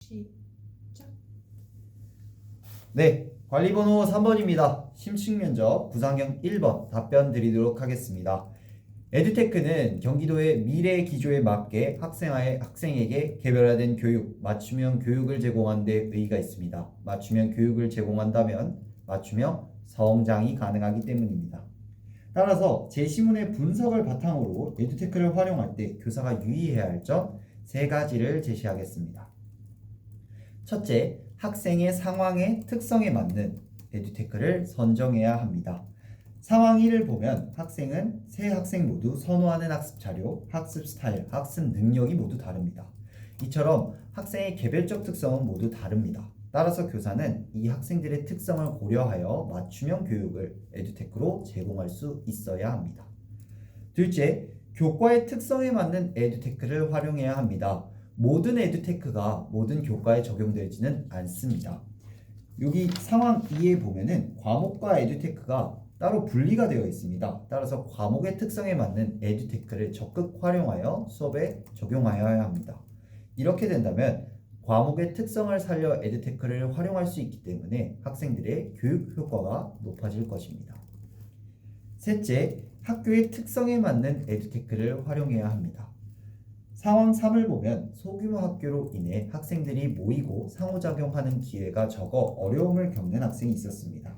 시작. 네, 관리번호 3번입니다. 심층면접 구상형 1번 답변 드리도록 하겠습니다. 에듀테크는 경기도의 미래 기조에 맞게 학생에게 개별화된 교육, 맞춤형 교육을 제공하는 데 의의가 있습니다. 맞춤형 교육을 제공한다면 맞춤형 성장이 가능하기 때문입니다. 따라서 제시문의 분석을 바탕으로 에듀테크를 활용할 때 교사가 유의해야 할 점 3가지를 제시하겠습니다. 첫째, 학생의 상황의 특성에 맞는 에듀테크를 선정해야 합니다. 상황 1을 보면 학생은 세 학생 모두 선호하는 학습 자료, 학습 스타일, 학습 능력이 모두 다릅니다. 이처럼 학생의 개별적 특성은 모두 다릅니다. 따라서 교사는 이 학생들의 특성을 고려하여 맞춤형 교육을 에듀테크로 제공할 수 있어야 합니다. 둘째, 교과의 특성에 맞는 에듀테크를 활용해야 합니다. 모든 에듀테크가 모든 교과에 적용되지는 않습니다. 여기 상황 2에 보면은 과목과 에듀테크가 따로 분리가 되어 있습니다. 따라서 과목의 특성에 맞는 에듀테크를 적극 활용하여 수업에 적용하여야 합니다. 이렇게 된다면 과목의 특성을 살려 에듀테크를 활용할 수 있기 때문에 학생들의 교육 효과가 높아질 것입니다. 셋째, 학교의 특성에 맞는 에듀테크를 활용해야 합니다. 상황 3을 보면 소규모 학교로 인해 학생들이 모이고 상호작용하는 기회가 적어 어려움을 겪는 학생이 있었습니다.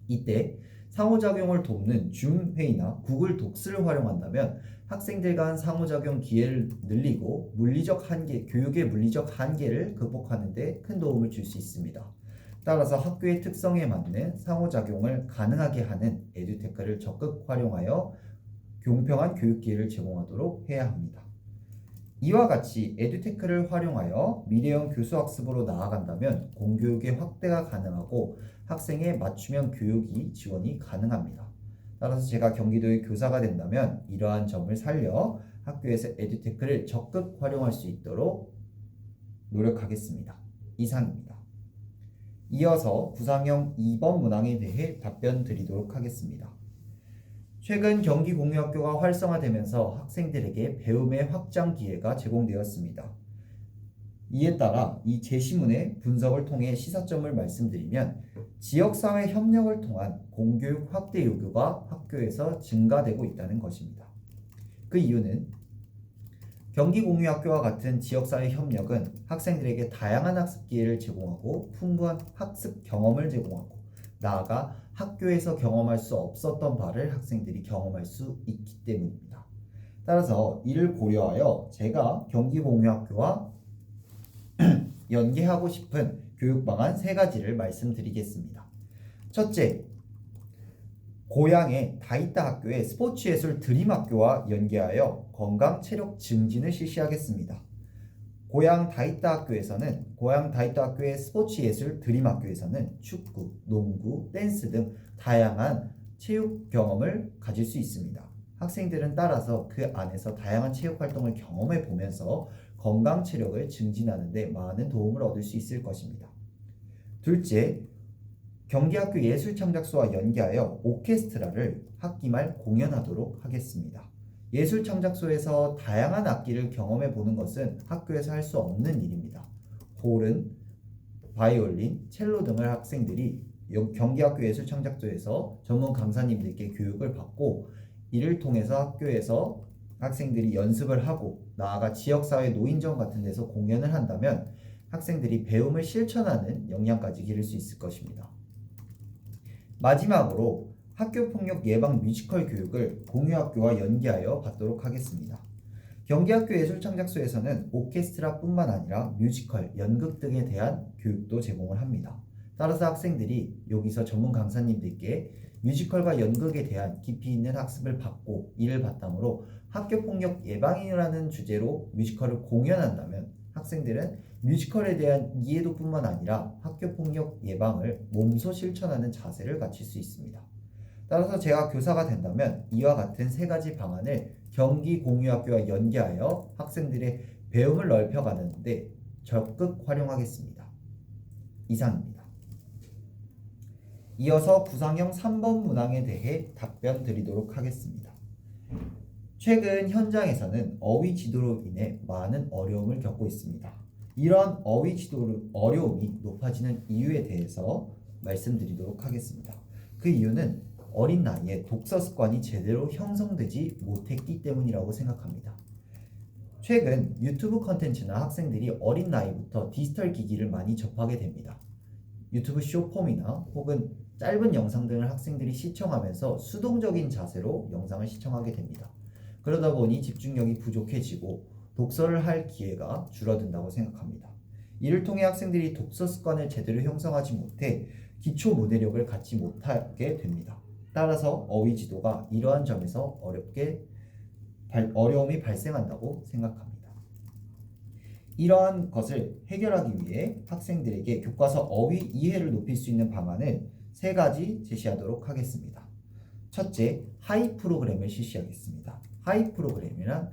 이때 상호작용을 돕는 줌 회의나 구글 독스를 활용한다면 학생들 간 상호작용 기회를 늘리고 교육의 물리적 한계를 극복하는 데 큰 도움을 줄 수 있습니다. 따라서 학교의 특성에 맞는 상호작용을 가능하게 하는 에듀테크를 적극 활용하여 공평한 교육 기회를 제공하도록 해야 합니다. 이와 같이 에듀테크를 활용하여 미래형 교수학습으로 나아간다면 공교육의 확대가 가능하고 학생의 맞춤형 교육이 지원이 가능합니다. 따라서 제가 경기도의 교사가 된다면 이러한 점을 살려 학교에서 에듀테크를 적극 활용할 수 있도록 노력하겠습니다. 이상입니다. 이어서 구상형 2번 문항에 대해 답변 드리도록 하겠습니다. 최근 경기공유학교가 활성화되면서 학생들에게 배움의 확장 기회가 제공되었습니다. 이에 따라 이 제시문의 분석을 통해 시사점을 말씀드리면 지역사회 협력을 통한 공교육 확대 요구가 학교에서 증가되고 있다는 것입니다. 그 이유는 경기공유학교와 같은 지역사회 협력은 학생들에게 다양한 학습 기회를 제공하고 풍부한 학습 경험을 제공하고 나아가 학교에서 경험할 수 없었던 바를 학생들이 경험할 수 있기 때문입니다. 따라서 이를 고려하여 제가 경기공유학교와 연계하고 싶은 교육 방안 3가지를 말씀드리겠습니다. 첫째, 고향의 다이다 학교의 스포츠예술 드림학교와 연계하여 건강 체력 증진을 실시하겠습니다. 고향 다이다 학교의 스포츠예술 드림학교에서는 축구, 농구, 댄스 등 다양한 체육 경험을 가질 수 있습니다. 학생들은 따라서 그 안에서 다양한 체육 활동을 경험해 보면서 건강 체력을 증진하는 데 많은 도움을 얻을 수 있을 것입니다. 둘째, 경기학교 예술창작소와 연계하여 오케스트라를 학기 말 공연하도록 하겠습니다. 예술창작소에서 다양한 악기를 경험해 보는 것은 학교에서 할 수 없는 일입니다. 호른, 바이올린, 첼로 등을 학생들이 경기학교 예술창작소에서 전문 강사님들께 교육을 받고 이를 통해서 학교에서 학생들이 연습을 하고 나아가 지역사회 노인정 같은 데서 공연을 한다면 학생들이 배움을 실천하는 역량까지 기를 수 있을 것입니다. 마지막으로 학교폭력 예방 뮤지컬 교육을 공유학교와 연계하여 받도록 하겠습니다. 경기학교 예술창작소에서는 오케스트라뿐만 아니라 뮤지컬, 연극 등에 대한 교육도 제공을 합니다. 따라서 학생들이 여기서 전문 강사님들께 뮤지컬과 연극에 대한 깊이 있는 학습을 받고 이를 바탕으로 학교폭력 예방이라는 주제로 뮤지컬을 공연한다면 학생들은 뮤지컬에 대한 이해도뿐만 아니라 학교폭력 예방을 몸소 실천하는 자세를 갖출 수 있습니다. 따라서 제가 교사가 된다면 이와 같은 3가지 방안을 경기공유학교와 연계하여 학생들의 배움을 넓혀가는 데 적극 활용하겠습니다. 이상입니다. 이어서 구상형 3번 문항에 대해 답변 드리도록 하겠습니다. 최근 현장에서는 어휘 지도로 인해 많은 어려움을 겪고 있습니다. 이런 어휘 지도 어려움이 높아지는 이유에 대해서 말씀드리도록 하겠습니다. 그 이유는 어린 나이에 독서 습관이 제대로 형성되지 못했기 때문이라고 생각합니다. 최근 유튜브 컨텐츠나 학생들이 어린 나이부터 디지털 기기를 많이 접하게 됩니다. 유튜브 쇼폼이나 혹은 짧은 영상 등을 학생들이 시청하면서 수동적인 자세로 영상을 시청하게 됩니다. 그러다 보니 집중력이 부족해지고 독서를 할 기회가 줄어든다고 생각합니다. 이를 통해 학생들이 독서 습관을 제대로 형성하지 못해 기초 문해력을 갖지 못하게 됩니다. 따라서 어휘 지도가 이러한 점에서 어려움이 발생한다고 생각합니다. 이러한 것을 해결하기 위해 학생들에게 교과서 어휘 이해를 높일 수 있는 방안을 3가지 제시하도록 하겠습니다. 첫째, 하이 프로그램을 실시하겠습니다. 하이 프로그램이란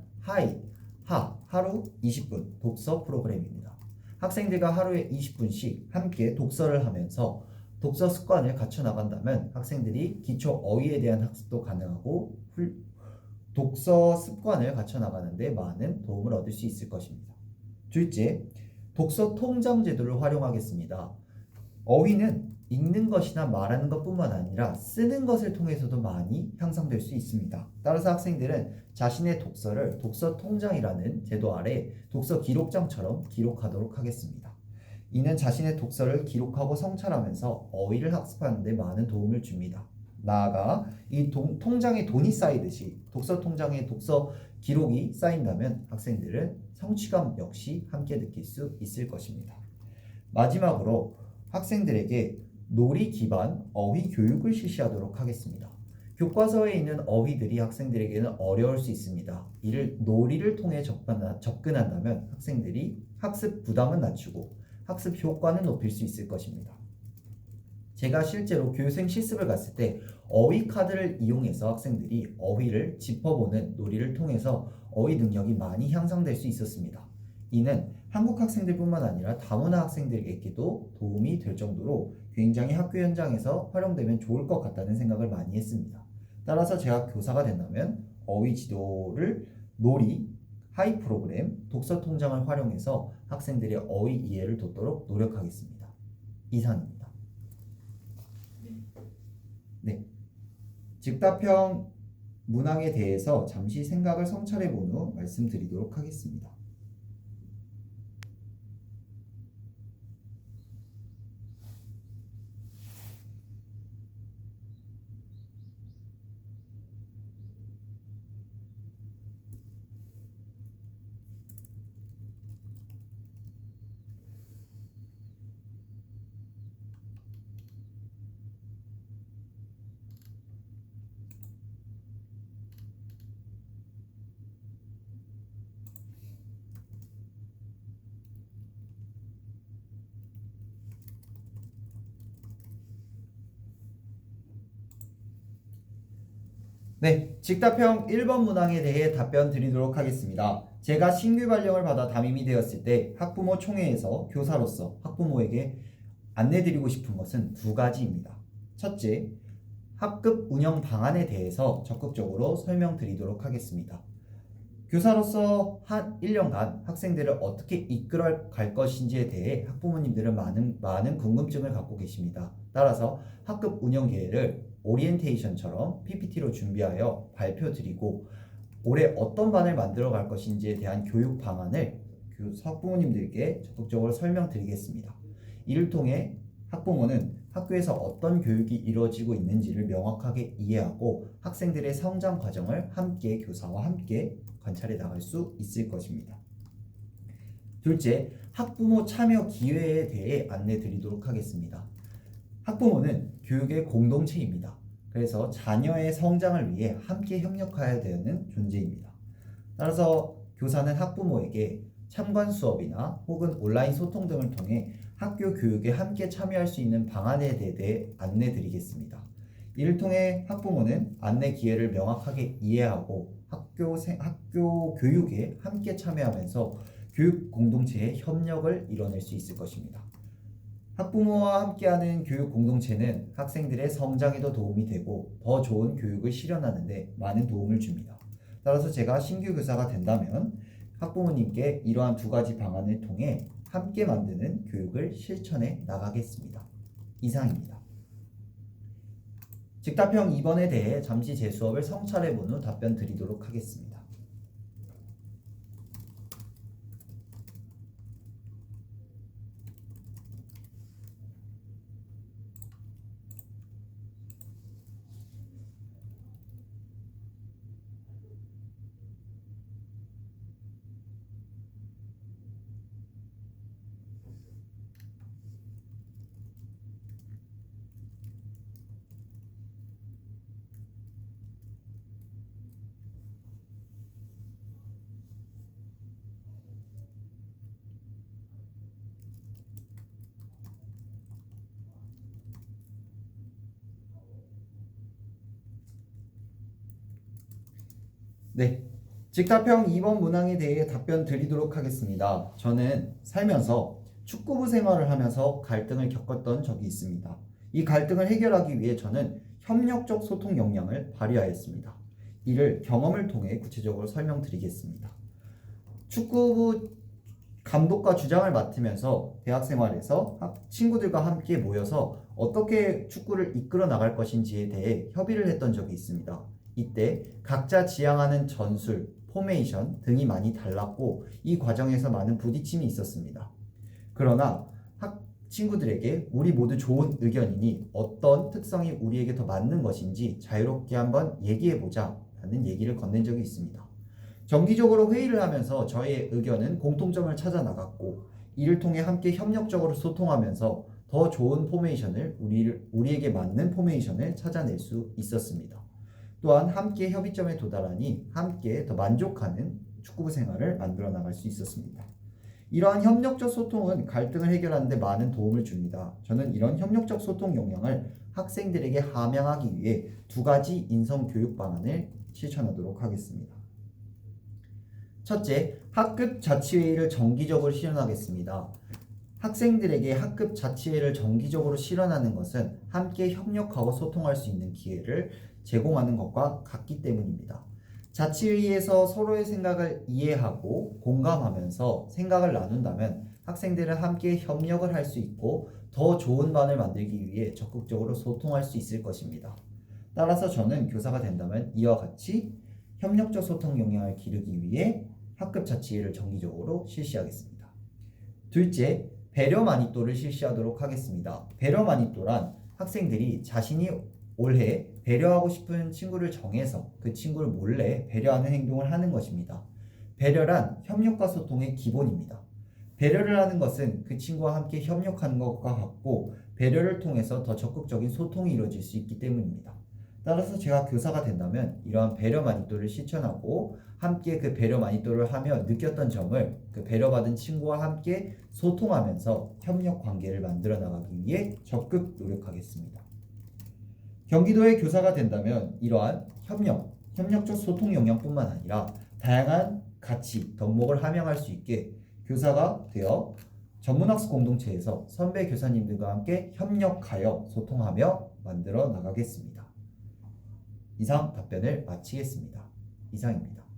하루 20분 독서 프로그램입니다. 학생들과 하루에 20분씩 함께 독서를 하면서 독서 습관을 갖춰 나간다면 학생들이 기초 어휘에 대한 학습도 가능하고 독서 습관을 갖춰 나가는데 많은 도움을 얻을 수 있을 것입니다. 둘째, 독서 통장 제도를 활용하겠습니다. 어휘는 읽는 것이나 말하는 것뿐만 아니라 쓰는 것을 통해서도 많이 향상될 수 있습니다. 따라서 학생들은 자신의 독서를 독서 통장이라는 제도 아래 독서 기록장처럼 기록하도록 하겠습니다. 이는 자신의 독서를 기록하고 성찰하면서 어휘를 학습하는 데 많은 도움을 줍니다. 나아가 이 통장에 돈이 쌓이듯이 독서 통장에 독서 기록이 쌓인다면 학생들은 성취감 역시 함께 느낄 수 있을 것입니다. 마지막으로 학생들에게 놀이 기반 어휘 교육을 실시하도록 하겠습니다. 교과서에 있는 어휘들이 학생들에게는 어려울 수 있습니다. 이를 놀이를 통해 접근한다면 학생들이 학습 부담은 낮추고 학습 효과는 높일 수 있을 것입니다. 제가 실제로 교생 실습을 갔을 때 어휘 카드를 이용해서 학생들이 어휘를 짚어보는 놀이를 통해서 어휘 능력이 많이 향상될 수 있었습니다. 이는 한국 학생들뿐만 아니라 다문화 학생들에게도 도움이 될 정도로 굉장히 학교 현장에서 활용되면 좋을 것 같다는 생각을 많이 했습니다. 따라서 제가 교사가 된다면 어휘 지도를 놀이, 하이 프로그램, 독서 통장을 활용해서 학생들의 어휘 이해를 돕도록 노력하겠습니다. 이상입니다. 네, 즉답형 문항에 대해서 잠시 생각을 성찰해 본 후 말씀드리도록 하겠습니다. 네, 직답형 1번 문항에 대해 답변 드리도록 하겠습니다. 제가 신규 발령을 받아 담임이 되었을 때 학부모 총회에서 교사로서 학부모에게 안내드리고 싶은 것은 2가지입니다. 첫째, 학급 운영 방안에 대해서 적극적으로 설명드리도록 하겠습니다. 교사로서 한 1년간 학생들을 어떻게 이끌어 갈 것인지에 대해 학부모님들은 많은 궁금증을 갖고 계십니다. 따라서 학급 운영 계획을 오리엔테이션처럼 PPT로 준비하여 발표드리고 올해 어떤 반을 만들어 갈 것인지에 대한 교육 방안을 학부모님들께 적극적으로 설명드리겠습니다. 이를 통해 학부모는 학교에서 어떤 교육이 이루어지고 있는지를 명확하게 이해하고 학생들의 성장 과정을 함께 교사와 함께 관찰해 나갈 수 있을 것입니다. 둘째, 학부모 참여 기회에 대해 안내 드리도록 하겠습니다. 학부모는 교육의 공동체입니다. 그래서 자녀의 성장을 위해 함께 협력해야 되는 존재입니다. 따라서 교사는 학부모에게 참관 수업이나 혹은 온라인 소통 등을 통해 학교 교육에 함께 참여할 수 있는 방안에 대해 안내 드리겠습니다. 이를 통해 학부모는 안내 기회를 명확하게 이해하고 학교 교육에 함께 참여하면서 교육 공동체의 협력을 이뤄낼 수 있을 것입니다. 학부모와 함께하는 교육 공동체는 학생들의 성장에도 도움이 되고 더 좋은 교육을 실현하는 데 많은 도움을 줍니다. 따라서 제가 신규 교사가 된다면 학부모님께 이러한 2가지 방안을 통해 함께 만드는 교육을 실천해 나가겠습니다. 이상입니다. 즉답형 2번에 대해 잠시 제 수업을 성찰해 본 후 답변 드리도록 하겠습니다. 네, 직답형 2번 문항에 대해 답변 드리도록 하겠습니다. 저는 살면서 축구부 생활을 하면서 갈등을 겪었던 적이 있습니다. 이 갈등을 해결하기 위해 저는 협력적 소통 역량을 발휘하였습니다. 이를 경험을 통해 구체적으로 설명드리겠습니다. 축구부 감독과 주장을 맡으면서 대학 생활에서 친구들과 함께 모여서 어떻게 축구를 이끌어 나갈 것인지에 대해 협의를 했던 적이 있습니다. 이때 각자 지향하는 전술, 포메이션 등이 많이 달랐고 이 과정에서 많은 부딪힘이 있었습니다. 그러나 친구들에게 우리 모두 좋은 의견이니 어떤 특성이 우리에게 더 맞는 것인지 자유롭게 한번 얘기해보자 라는 얘기를 건넨 적이 있습니다. 정기적으로 회의를 하면서 저의 의견은 공통점을 찾아 나갔고 이를 통해 함께 협력적으로 소통하면서 더 좋은 포메이션을 우리에게 맞는 포메이션을 찾아낼 수 있었습니다. 또한 함께 협의점에 도달하니 함께 더 만족하는 축구부 생활을 만들어 나갈 수 있었습니다. 이러한 협력적 소통은 갈등을 해결하는 데 많은 도움을 줍니다. 저는 이런 협력적 소통 역량을 학생들에게 함양하기 위해 두 가지 인성 교육 방안을 실천하도록 하겠습니다. 첫째, 학급 자치회의를 정기적으로 실현하겠습니다. 학생들에게 학급 자치회의를 정기적으로 실현하는 것은 함께 협력하고 소통할 수 있는 기회를 제공하는 것과 같기 때문입니다. 자치회의에서 서로의 생각을 이해하고 공감하면서 생각을 나눈다면 학생들은 함께 협력을 할 수 있고 더 좋은 반을 만들기 위해 적극적으로 소통할 수 있을 것입니다. 따라서 저는 교사가 된다면 이와 같이 협력적 소통 역량을 기르기 위해 학급 자치회의를 정기적으로 실시하겠습니다. 둘째, 배려 마니또를 실시하도록 하겠습니다. 배려 마니또란 학생들이 자신이 올해 배려하고 싶은 친구를 정해서 그 친구를 몰래 배려하는 행동을 하는 것입니다. 배려란 협력과 소통의 기본입니다. 배려를 하는 것은 그 친구와 함께 협력하는 것과 같고 배려를 통해서 더 적극적인 소통이 이루어질 수 있기 때문입니다. 따라서 제가 교사가 된다면 이러한 배려 마니또를 실천하고 함께 그 배려 마니또를 하며 느꼈던 점을 그 배려받은 친구와 함께 소통하면서 협력 관계를 만들어 나가기 위해 적극 노력하겠습니다. 경기도의 교사가 된다면 이러한 협력적 소통 역량뿐만 아니라 다양한 가치, 덕목을 함양할 수 있게 교사가 되어 전문학습 공동체에서 선배 교사님들과 함께 협력하여 소통하며 만들어 나가겠습니다. 이상 답변을 마치겠습니다. 이상입니다.